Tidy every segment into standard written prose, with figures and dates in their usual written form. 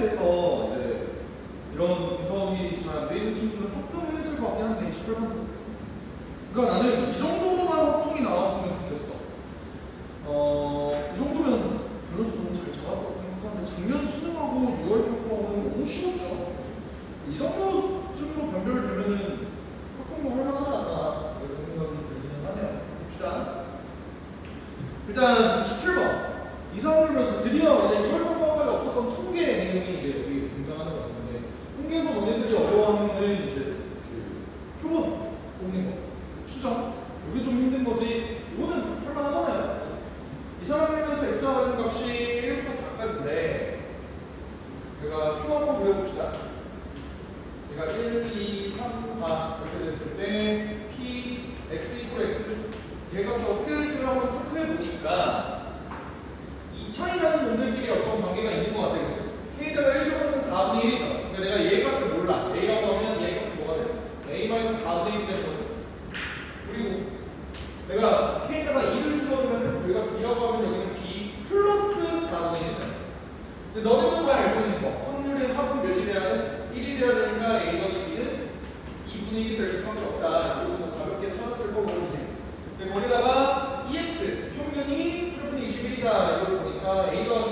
대해서 이제 이런 분석이 잘 안 돼 있는 친구들은 조금 했을 것 같긴 한데 28번. 그러니까 나는 이 정도로만 활동이 나왔으면 좋겠어. 이 정도면 밸런스 너무 잘 잡았다고 생각하는데 작년 수능하고 6월 평가는 너무 쉬웠죠. 이 정도쯤으로 변별되면은 학부모 할만하지 않나 이런 생각이 들기는 하네요. 봅시다. 일단 27번. 이상하면서 드디어 이제 6월 평가까지 없었던 통계 내용이 이제 여기 등장하는 것 같은데, 통계에서 너네들이 어려워하는 거는 이제 그 표본 뽑는 거, 추정, 이게 좀 힘든 거지. 이거는 할만하잖아요. 이상하면서 x와 같은 값이 1부터 4까지인데, 우리가 표 한번 그려봅시다. 얘가 1, 2, 3, 4 이렇게 됐을 때 p x 이퀄 x 얘 값이 어떻게 될지를 한번 체크해 보니까 이 차이라는 놈들끼리 어떤 관계가 있는 것 같아요. k에다가 1 적어놓으면 4분의 1이죠. 그러니까 내가 얘 값을 몰라. a라고 하면 얘 값이 뭐가 돼? a 마이너스 4분의 1이 되는 거죠. 그리고 내가 k에다가 2를 집어넣으면 여기가 b라고 하면 여기는 b 플러스 4분의 1이 돼. 근데 너네도 다 알고 있는 거. 확률의 합은 몇이 돼야 돼? 1이 돼야 되니까 a 더하기 b는 2분의 1이 될 수밖에 없다. 이거 뭐 가볍게 찾았을 거고 이제. 근데 거기다가 EX 평균이 8분의 21이다 이걸 보니까 A 더하기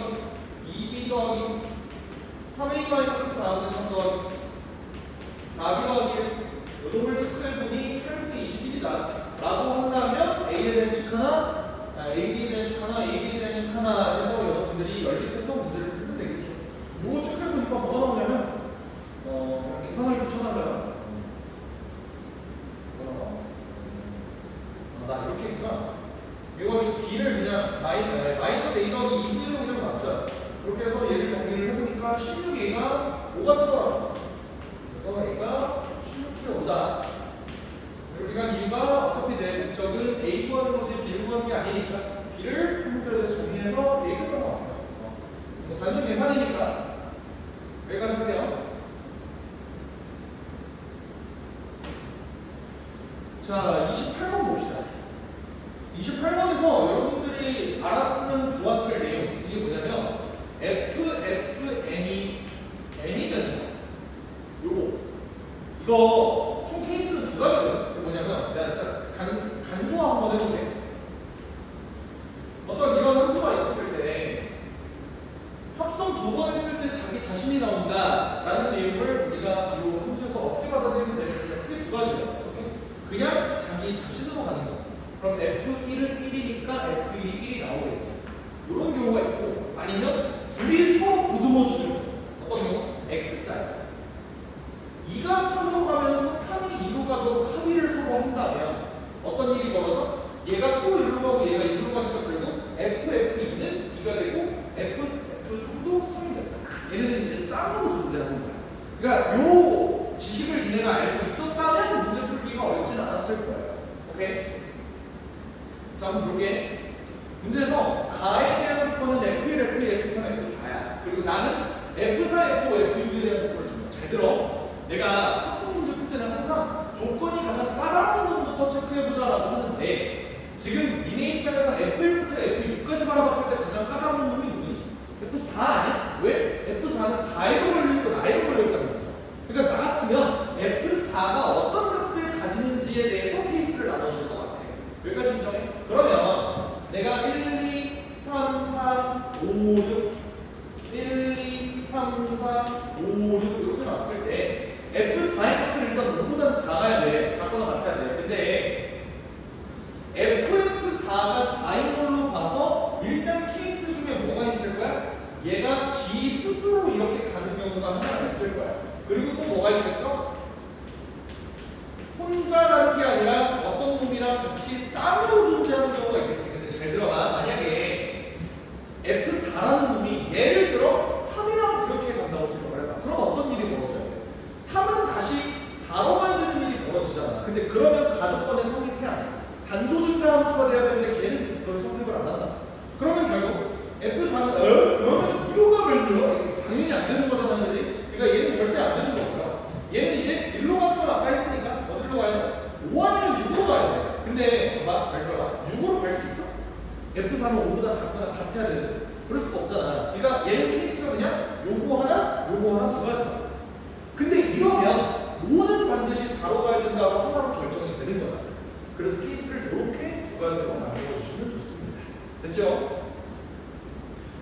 2B 더하기 3A 마이너스 4분의 3 더하기 4B 더하기 1 요놈을 체크해보니 8분의 21이다 라고 한다면 A에 대한 식 하나, AB에 대한 식 하나, AB에 대한 식 하나 해서 여러분들이 연립해서 문제를 풀면 되겠죠. 이거 체크해보니까 뭐가 나오냐면 계산하기 귀찮아져요. 나 이렇게 하니까 이거 지금 b를 그냥 마이너스 a 더하기 2분의 1로 그냥 놨어요. 그렇게 해서 얘를 정리를 해보니까 16a가 5가 뜨더라고요. 그래서 a가 16분의 5다. 이렇게 간 이유가 어차피 내 목적은 a 구하는 것이 b를 구하는 게 아니니까 b를 한 문자에 대해서 정리해서 a 끝난 것 같아요. 단순 계산이니까 여기까지 할게요. 자, 28번 봅시다. 28번에서 여러분들이 알았으면 좋았을 내용, 이게 뭐냐면 N이 되는 거. 요거. 이거 총 케이스는 두 가지거든. 뭐냐면 내가 진짜 간소화 한번 해볼게. 어떤 이런 함수가 있었을 때 합성 두 번 했을 때 자기 자신이 나온다 라는 내용을 우리가 이 함수에서 어떻게 받아들이면 되냐면 크게 두 가지예요. 그냥 자기 자신으로 가는 거. 그럼 F1은 1이니까 F1이 1이 나오겠지. 이런 경우가 있고, 아니면 둘이 서로 보듬어주는 거. 어떤 경우? X자. 2가 3으로 가면서 3이 2로 가도록 합의를 서로 한다면 어떤 일이 벌어져? 얘가 또 1로 가고 얘가 1로 가니까 결국 F2는 2가 되고 F3도 3이 된다. 얘네는 이제 쌍으로 존재하는 거야. 그러니까 요 지식을 니네가 알고 있었다면 문제 풀기가 어렵진 않았을 거예요. 오케이? 자, 한번 볼게. 문제에서 가에 대한 조건은 F1, F2, F3, F4야. 그리고 나는 F4, F5, F6에 대한 조건을 준다. 잘 들어. 내가 학습 문제 풀 때는 항상 조건이 가장 까다로운 놈부터 체크해보자라고 하는데, 지금 니네 입장에서 F1부터 F6까지 바라봤을 때 가장 까다로운 놈이 누구니? F4 아니야? 왜? F4는 가에도 걸려있고 나에도 걸려있다는 거죠. 그러니까 나 같으면 F4가 어떤 값을 가지는지에 대해서 케이스를 나눠줄 것 같아. 여기까지 인정해? 그러면 내가 1, 2, 3, 4, 5, 6 1, 2, 3, 4, 5, 6 이렇게 놨을 때 F4의 값을 일단 너보다 작아야 돼. 작거나 같아야 돼. 근데 FF4가 4인 걸로 봐서 일단 케이스 중에 뭐가 있을 거야? 얘가 지 스스로 이렇게 가는 경우가 하나 있을 거야. 그리고 또 뭐가 있겠어? 혼자 가는 게 아니라 어떤 놈이랑 같이 쌍으로 존재하는 경우가 있겠지. 근데 잘 들어봐. 만약에 F4라는 놈이 예를 들어 3이랑 이렇게 간다고 생각을 해봐. 그럼 어떤 일이 벌어져야 돼? 3은 다시 4로 가야 되는 일이 벌어지잖아. 근데 그러면 가족권에 성립해 안 해. 단조증가 함수가 돼야 되는데 걔는 그걸 성립을 안 한다. 그러면 결국 F4는 그러면 2로 가면요? 당연히 안 되는 거잖아. 그지? 그러니까 얘는 절대 안 되는 거고요. 얘는 이제 됐죠?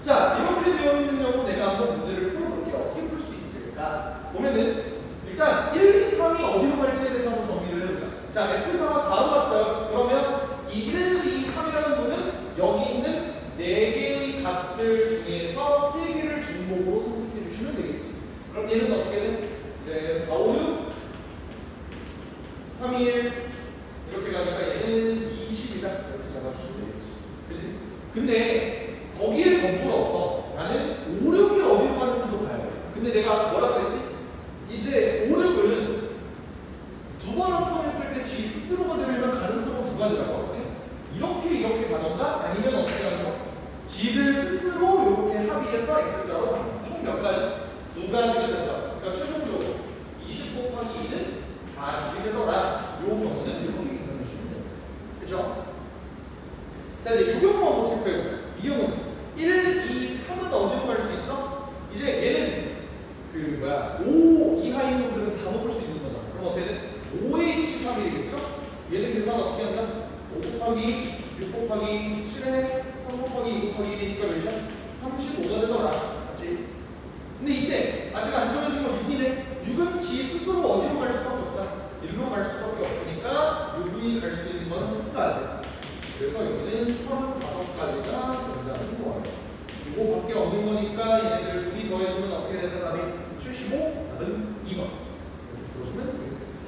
자, 이렇게 되어 있는 경우 내가 한번 문제를 풀어볼게요. 어떻게 풀 수 있을까? 보면은 일단 1, 2, 3이 어디로 갈지에 대해서 한번 정리를 해보자. 자, F4가 4로 갔어요. 그러면 이 1, 2, 3이라는 거는 여기 있는 4개의 값들 중에서 3개를 중복으로 선택해 주시면 되겠지. 그럼 얘는 어떻게 돼? 이제 4, 5, 6, 3, 2, 1 이렇게 가니까 얘는 20이다. 이렇게 잡아주시면 되겠지. 그치? 근데 거기에 덧불어서 나는 5, 6이 어디로 가는지도 봐야 돼. 근데 내가 뭐라 그랬지? 이제 5, 6은 두 번 합성했을 때 지 스스로가 되려면 가능성은 두 가지라고. 어떻게? 이렇게 가던가 아니면 어떻게 가는 거? 지들 스스로 이렇게 합의해서 X자로 가는 거. 총 몇 가지? 두 가지가 된다. 그러니까 최종적으로 20 곱하기 2는 40이 되더라. 요 경우는 이렇게 계산해 주시면 돼요. 그죠? 자, 이제 이 경우 한번 체크해보세요. 이 경우는 1, 2, 3은 어디로 갈 수 있어? 이제 얘는 5 이하인 놈들은 다 먹을 수 있는 거잖아. 그럼 어떻게 돼? 5H3이겠죠? 얘는 계산 어떻게 한다? 5 곱하기 6 곱하기 7에 3 곱하기 2 곱하기 1이니까 몇이야? 35가 되더라. 맞지? 근데 이때 아직 안 정해진 건 6이네. 6은 지 스스로 어디로 갈 수밖에 없다. 1로 갈 수밖에 없으니까 6이 갈 수 있는 건 한 가지. 그래서 여기는 35가지가 된다는 거예요. 이거 밖에 없는 거니까 얘네들 둘이 더해주면 어떻게 된다? 답이 75, 답은 2번. 이렇게 풀어주면 되겠습니다.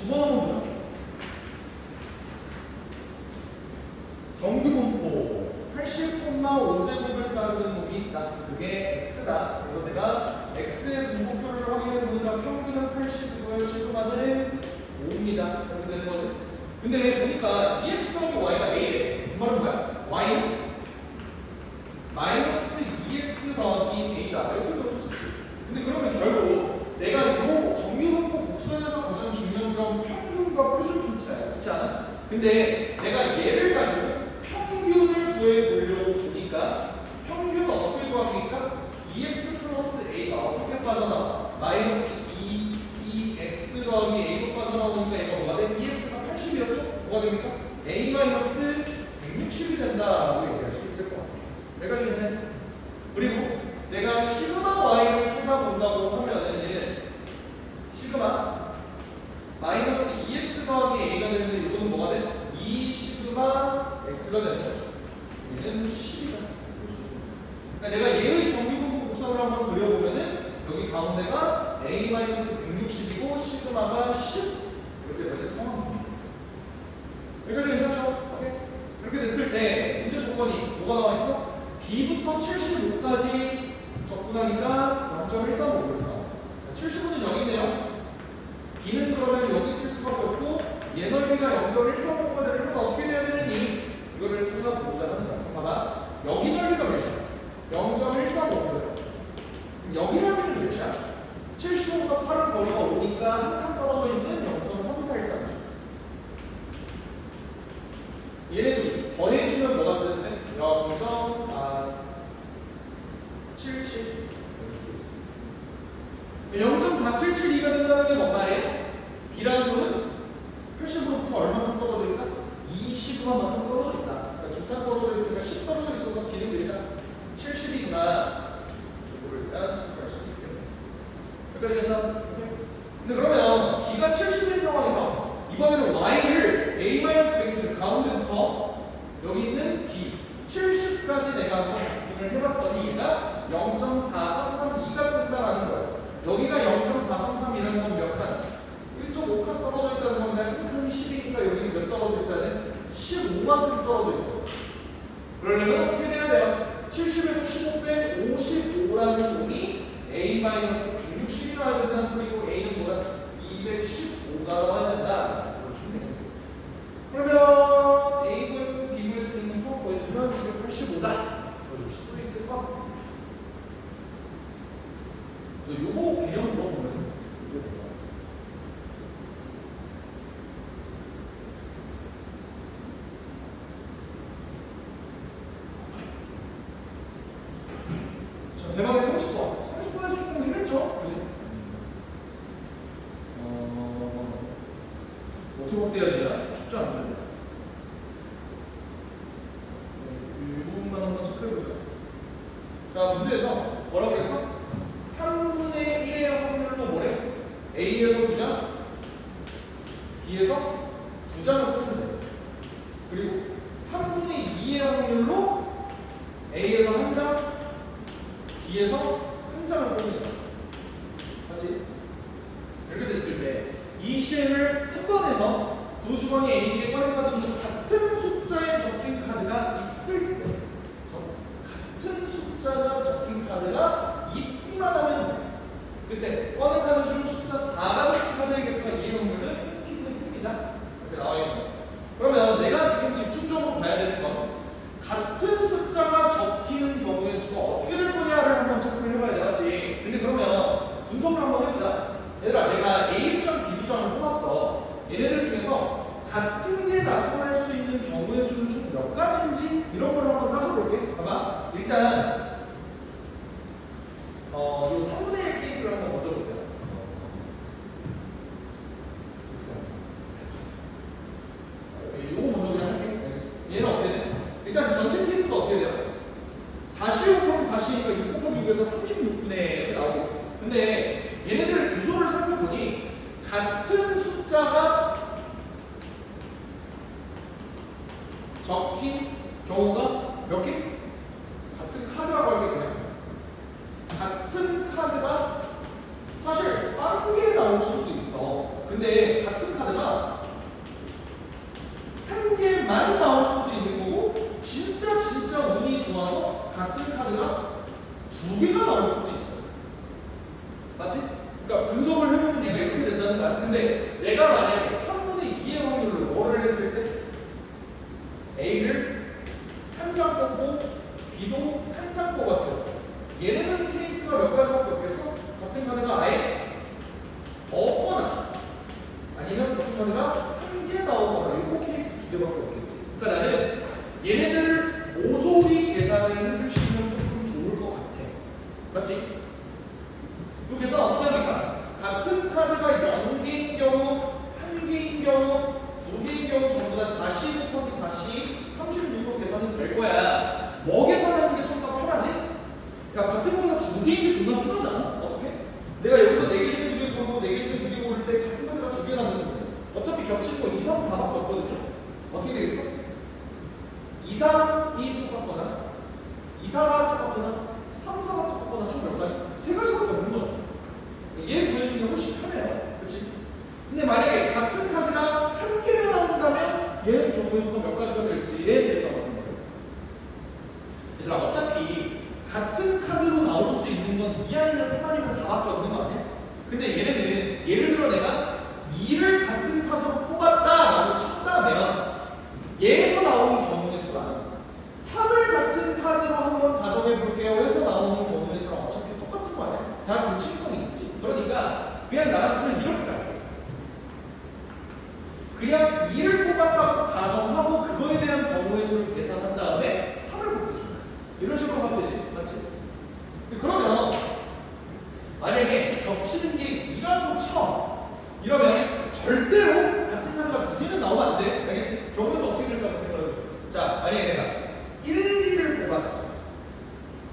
한번 보자. 정규분포 80,5제곱을 따르는 놈이 있다. 그게 x다. 그래서 내가 x의 분포표를 확인해 보니까 평균은 80이고요. 시그마는 5입니다. 이렇게 되는 거지. 근데 보니까 EX 더하기 Y가 A래. 그 말은 뭐야? Y는 마이너스 EX 더하기 A다. 이렇게 볼 수 있지. 근데 그러면 결국 내가 이 정규분포 곡선에서 가장 중요한 건 평균과 표준편차야. 그렇지 않아? 근데 내가 얘를 가지고 평균을 구해보려고 보니까 평균은 어떻게 구합니까? EX 플러스 A가 어떻게 빠져나와? 마이너스 2x 더하기 A로 빠져나오니까 얘가 뭐가 돼? EX가 80이었죠? 뭐가 됩니까? A 마이너스 160이 된다라고 얘기할 수 있을 것 같아요. 여기까지 괜찮아요? 그리고 내가 시그마 Y를 찾아본다고 하면은 얘는 시그마 마이너스 2x 더하기 A가 되는데 이거는 뭐가 돼? 2 시그마 X가 되는 거죠. 얘는 10이다. 그러니까 내가 얘의 정규분포 곡선을 한번 그려보면은 여기 가운데가 A 마이너스 160이고 시그마가 10 이렇게 되는 상황입니다. 여기까지 괜찮죠? 오케이. 이렇게 됐을 때 문제 조건이 뭐가 나와 있어? B부터 75까지 접근하니까 0.135를 나와. 75는 여기 있네요. B는 그러면 여기 있을 수밖에 없고 얘 넓이가 0.135가 되려면 어떻게 돼야 되느니 이거를 찾아보자 하는 거야. 봐봐. 여기 넓이가 몇이야? 0.135거든. 여기 넓이는 몇이야? 75보다 빠른 거리가 오니까 한 칸 떨어져 있는 0.3413이죠. 얘네들이 더해주면 뭐가 되는데? 0.477 0.477이가 된다는 게 뭔 말이에요? B라는 거는 80으로부터 얼마큼 떨어져 있다? 20만큼 떨어져 있다. 그러니까 두 칸 떨어져 있으니까 10 떨어져 있어서 B는 몇이야? 70이구나. 이거를 일단 체크할 수 있겠네. 여기까지 괜찮아? 근데 그러면 B가 70인 상황에서 이번에는 Y를 A-160 가운데부터 여기 있는 B 70까지 내가 한번 접근을 해봤더니 얘가 0.4332가 된다라는 거예요. 여기가 0.433이라는 건 몇 칸? 1.5칸 떨어져 있다는 건데 한 칸이 10이니까 여기는 몇 떨어져 있어야 돼? 15만큼 떨어져 있어요. 그러려면 어떻게 돼야 돼요? 70에서 15 빼 55라는 놈이 A-160이라 해야 된다는 소리고 A는 뭐야? 215가 나와야 된다. 그러면 A군, B군에서 있는 수업 보여주면 285다. 보여줄 수 있을 것 같습니다. 그래서 요거 개념 물어보면 대박에 30번. 30번에서 조금 헤맸죠? 그지? 어떻게 확대해야 되냐? 쉽지 않은데. 이 부분만 한번 체크해보자. 자, 문제에서 뭐라고 그랬어? 3분의 1의 확률로 뭐래? A에서 2장, B에서 2장을 뽑으면 돼. 그리고 3분의 2의 확률로 A에서 1장, B에서 1장을 뽑으면 돼. 맞지? 이렇게 됐을 때 이 시행을 한 번에서 두 주머니 A, B의 꺼낸 카드 중 같은 숫자에 적힌 카드가 있을 때 같은 숫자가 적힌 카드가 있기만 하면 돼. 그때 꺼낸 카드 중 숫자 4가 적힌 카드의 개수가 2의 확률은 P분의 Q입니다. 이렇게 나와 있는 거야. 그러면 내가 지금 집중적으로 봐야 되는 건 같은 숫자가 적히는 경우의 수가 어떻게 될 거냐를 한번 체크를 해봐야 돼. 맞지? 근데 그러면 분석을 한번 해보자. 얘들아, 내가 A두장, B두장을 뽑았어. 얘네들 중에서 같은 게 나타날 수 있는 경우의 수는 총 몇 가지인지 이런 걸 한번 따져볼게. 봐봐. 일단 요 3분의 1 케이스를 한번 먼저 볼게요. 요거 먼저 그냥 할게. 얘는 어떻게 돼? 일단 전체 케이스가 어떻게 돼요? 4C 곱하기 4C니까 6 곱하기 6에서 36분의 나오겠지. 근데 얘네들 구조를 살펴보니 같은 숫자가 적힌 경우가 몇 개? 같은 카드라고 할게 그냥. 같은 카드가 사실 한 개 나올 수도 있어. 근데 같은 카드가 한 개만 나올 수도 있는 거고 진짜 운이 좋아서 같은 카드가 두 개가 나올 수도 있어. 맞지? 그러니까 분석을 해보면 얘가 이렇게 된다는 거야. 근데 내가 만약에 3분의 2의 확률로 뭐를 했을 때 A를 한 장 뽑고 B도 한 장 뽑았어요. 얘네는 케이스가 몇 가지밖에 없겠어? 같은 카드가 아예 없거나 아니면 같은 카드가 한 개 나오거나 요거 케이스 두 개밖에 없겠지. 그러니까 나는 얘네들을 모조리 계산을 해주시면 조금 좋을 것 같아. 맞지? 이 계산 어떻게 합니까? 같은 카드가 0개인 경우, 1개인 경우, 2개인 경우 전부 다 4C 곱하기 4C 36으로 계산은 될 거야. 뭐 계산하는 게 좀 더 편하지? 야, 같은 카드가 2개인 게 존나 편하지 않아? 어떻게? 내가 여기서 4개 중에 2개 고르고 4개 중에 2개 고를 때 같은 카드가 2개 나면서 어차피 겹치는 거 2, 3, 4밖에 없거든요. 어떻게 되겠어? 2, 3이 똑같거나 2, 4가 똑같거나 3, 4가 똑같거나 총 몇 가지? 3가지밖에 없는 거죠. 얘 구해주는 게 훨씬 편해요. 그치? 근데 만약에 같은 카드가 한 개가 나온다면 얘는 경우의 수가 몇 가지가 될지에 대해서 말하는 거예요. 얘들아, 어차피 같은 카드로 나올 수 있는 건 2 아니면 3 아니면 4밖에 없는 거 아니야? 근데 얘네는 예를 들어 내가 2를 같은 카드로 뽑았다라고 쳤다면 얘에서 나오는 경우의 수가 3을 같은 카드로 한번 가정해 볼게요 해서 나오는 경우의 수랑 어차피 똑같은 거 아니야? 다 규칙성이 있지. 그러니까 그냥 나 같으면 이렇게 갈게. 그냥 2를 뽑았다고 가정하고 그거에 대한 경우의 수를 계산한 다음에 3을 곱해준다. 이런 식으로 하면 되지. 맞지? 그러면 만약에 겹치는 게 2라고 쳐. 이러면 절대로 같은 카드가 2개는 나오면 안 돼. 알겠지? 경우에서 어떻게 될지 한번 생각해보자. 자, 만약에 내가 1, 2를 뽑았어.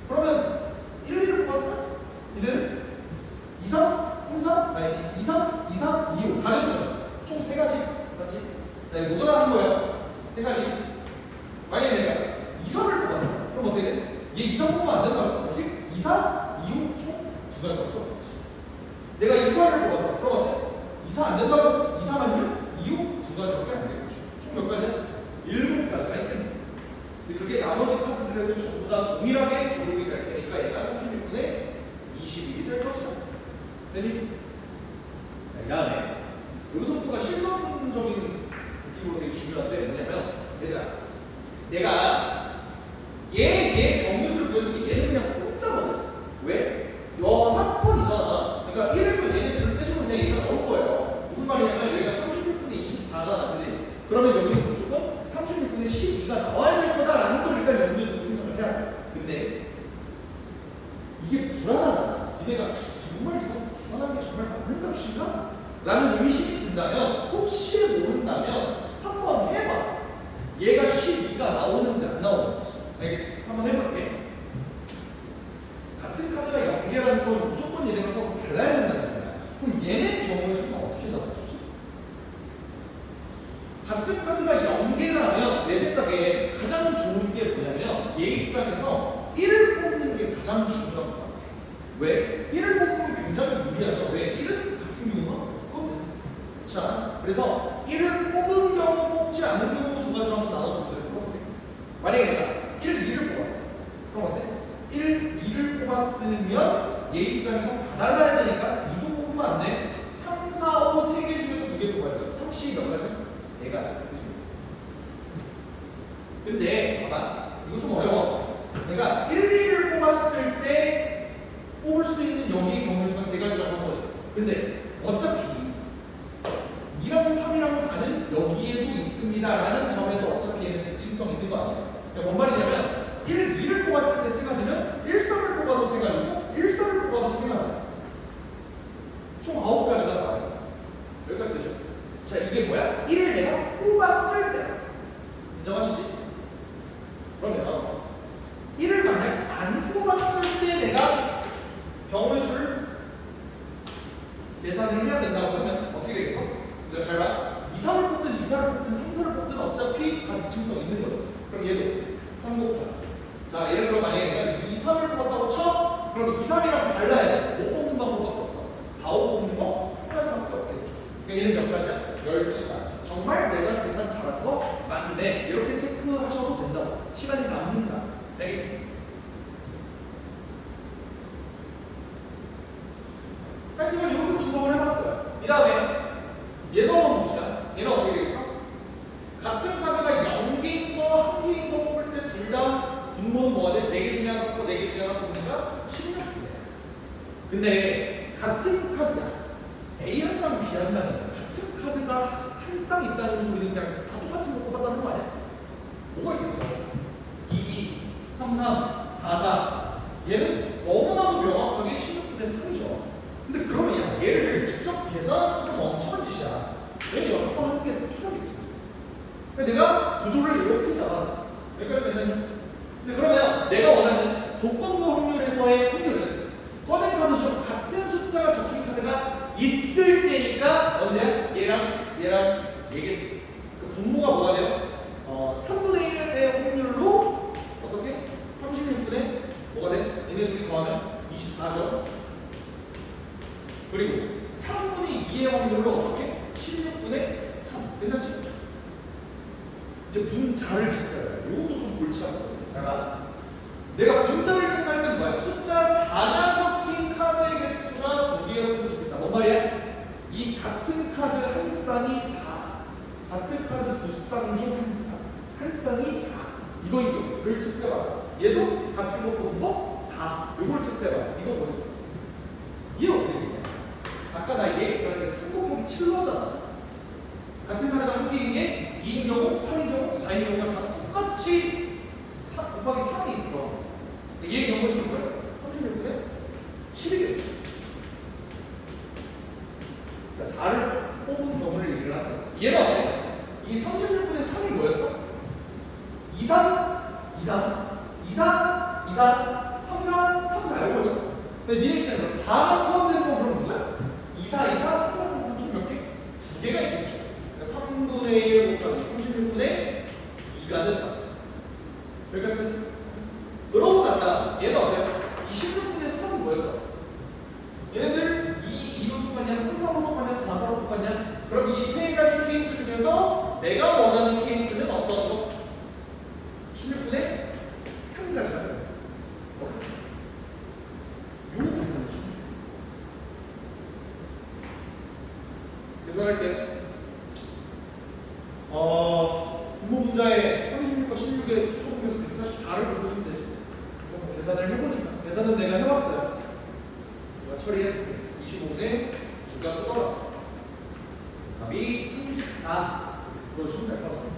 그러면 1, 2를 뽑았어? 얘는 2, 3, 3, 4, 아니 2, 3, 2, 3, 2, 5 다 되는 거죠. 총 3가지. 맞지? 자, 이거 뭐가 나는 거예요? 3가지. 만약에 내가 2, 3을 뽑았어. 그럼 어떻게 돼? 얘 2, 3 뽑으면 안 된다고. 어떻게? 2, 3, 2, 5 총 2가지밖에 없지. 내가 2, 4를 뽑았어. 그럼 어때? 2, 4 안 된다고? 2, 3 아니면 2, 5 2가지밖에 안 되겠죠. 총 몇 가지야? 7가지가 있는. 근데 그게 나머지 카드들에도 전부 다 동일하게 적용이 될 테니까 얘가 36분의 21이 될 것이다. 되니? 자, 이 다음에 여기서부터가 실전적인 느낌으로 되게 중요한데 뭐냐면 얘들아, 내가 얘 경우수를 구했으면 얘는 그냥 공짜거든. 왜? 6번이잖아. 그러니까 1에서 얘네들을 빼주면 그냥 얘가 나올 거예요. 무슨 말이냐면 여기가 36분의 24잖아. 그지? 그러면 여기는 무조건 36분의 12가 나와야 될 거다라는 걸 일단 염두에 두고 생각을 해야 돼. 근데 이게 불안하잖아. 니네가 정말 이거 계산하는 게 정말 맞는 값인가? 라는 의심이 든다면, 혹시 모른다면 한번 해봐. 얘가 12가 나오는지 안 나오는지. 알겠지? 한번 해볼게. 같은 카드가 0개라는 건 무조건 얘네가 서로 달라야 된다는 소리야. 그럼 얘네 경우의 수는 어떻게 잡아주지? 같은 카드가 0개라면 내 생각에 가장 좋은 게 뭐냐면 얘 입장에서 1을 뽑는 게 가장 중요한 것 같아. 왜? 1을 뽑으면 굉장히 무리하죠. 왜? 1은 같은 경우가 없거든. 자, 그래서 1을 뽑은 경우 뽑지 않은 경우 두 가지로 한번 나눠서 문제를 풀어볼게. 만약에 내가 1, 2를 뽑았어. 그럼 어때? 1, 2를 뽑았으면 얘 입장에서 다 달라야 되니까 2도 뽑으면 안 돼. 3, 4, 5 세 개 중에서 2개 뽑아야 되죠. 3시 몇 가지? 3가지. 근데 봐봐. 이거 좀 어려워. 내가 1, 2를 뽑았을 때 뽑을 수 있는 여기의 경우의 수가 3가지라고 한 거지. 근데 어차피 2랑 3이랑 4는 여기에도 있습니다 라는 점에서 어차피 얘는 대칭성이 있는 거 아니야. 그러니까 뭔 말이냐면 1, 2를 뽑았을 때 3가지는 1, 3을 뽑아도 3가지고 1, 4를 뽑아도 3가지. 총 9가지가 나와요. 여기까지 되죠? 자, 이게 뭐야? 1을 내가 뽑았을 때. 인정하시지? 그러면 1을 만약 안 뽑았을 때 내가 경우의 수를 계산을 해야 된다고 하면 어떻게 되겠어? 내가 잘 봐. 2, 3을 뽑든 2, 4를 뽑든 3, 4를 뽑든 어차피 다 대칭성 있는 거죠. 그럼 얘도 3 곱하기. 자, 예를 들어 만약에 내가 2, 3을 뽑았다고 쳐? 그럼 2, 3이랑 달라야 돼. 5 뽑는 방법밖에 없어. 4, 5 뽑는 거 한 가지밖에 없겠죠. 그러니까 얘는 몇 가지야? 12가지. 정말 내가 계산 잘한 거 맞네. 이렇게 체크하셔도 된다고. 시간이 남는다. 알겠지? 하여튼 이렇게 분석을 해봤어요. 이 다음에 얘도 한번 봅시다. 얘는 어떻게 되겠어? 같은 카드가 0개인 거, 1개인 거 뽑을 때 둘 다 분모는 뭐가 돼? 4개 중에 하나 뽑고 4개 중에 하나 뽑으니까 16개야. 근데 같은 카드야. A 한 장, B 한 장이야. 같은 카드가 한 쌍 있다는 소리는 그냥 다 똑같은 거 뽑았다는 거 아니야? 뭐가 있겠어? 2, 3, 3, 4, 4. 얘는 너무나도 명확하게 16분의 3이죠. 근데 그러면 야, 얘를 직접 계산하는 건 멍청한 짓이야. 얘는 6번 하는 게 필요하겠지. 내가 구조를 이렇게 잡아놨어. 여기까지 괜찮니? 근데 그러면 내가 원하는 조건부 확률에서의 확률은 꺼낸 카드처럼 같은 숫자가 적힌 카드가 있을 때니까 언제야? 얘랑 얘겠지. 그 분모가 뭐가 돼요? 3분의 1의 확률로 어떻게? 36분의 뭐가 돼? 얘네 둘이 더하면 24죠. 그리고 3분의 2의 확률로 어떻게? 16분의 3. 괜찮지? 이제 분자를 체크해야 돼. 이것도 좀 골치 아프거든요. 자, 내가 분자를 체크할 때는 뭐야? 숫자 4가 적힌 카드의 개수가 2개였으면 좋겠다. 뭔 말이야? 이 같은 카드 한 쌍이 4. 같은 카드 두 쌍 중 한 쌍. 한 쌍이 4. 이거를 체크해봐. 얘도 같은 거 뽑은 거 4. 이걸 체크해봐. 이거 뭐야? 얘 어떻게 되냐? 아까 나 얘 계산할 때 3 곱하기 7로 하지 않았어? 같은 카드가 한 개인 게 2인 경우, 3인 경우, 4인 경우가 다 똑같이 4 곱하기 3이 들어. 얘의 경우 수는 뭐야? 36분의 7이겠죠. 그러니까 4를 뽑은 경우를 얘기를 하는 거야. 얘가 어때? 이 36분의 3이 뭐였어? 2, 3, 2, 3, 2, 4, 2, 4, 3, 4, 3, 4 이거죠. 근데 니네 입장에서 4가 포함되는 건 그럼 누구야? 2, 4, 2, 4, 3, 4, 3, 4 총 몇 개? 2개가 있겠죠. 그러니까 3분의 1 곱하기 36분의 2가 된다. 여기까지. 그러고 난다. 얘는 어때요? 이 16분의 3은 뭐였어? 얘네들 2, 2로 똑같냐? 3, 4로 똑같냐? 4, 4로 똑같냐? 그럼 이 세 가지 케이스 중에서 내가 원하는 케이스는 어떤 거? 16분의 1가지가 돼요. 요 계산을 중요해요. 계산할 때 분모 분자에 36과 16에 소곱해서 144를 보시면 되지. 계산을 해보니까 계산은 내가 해봤어요. 제가 처리했습니다. 25분의 9가 떠라. 답이 34 보여주시면 될 것 같습니다.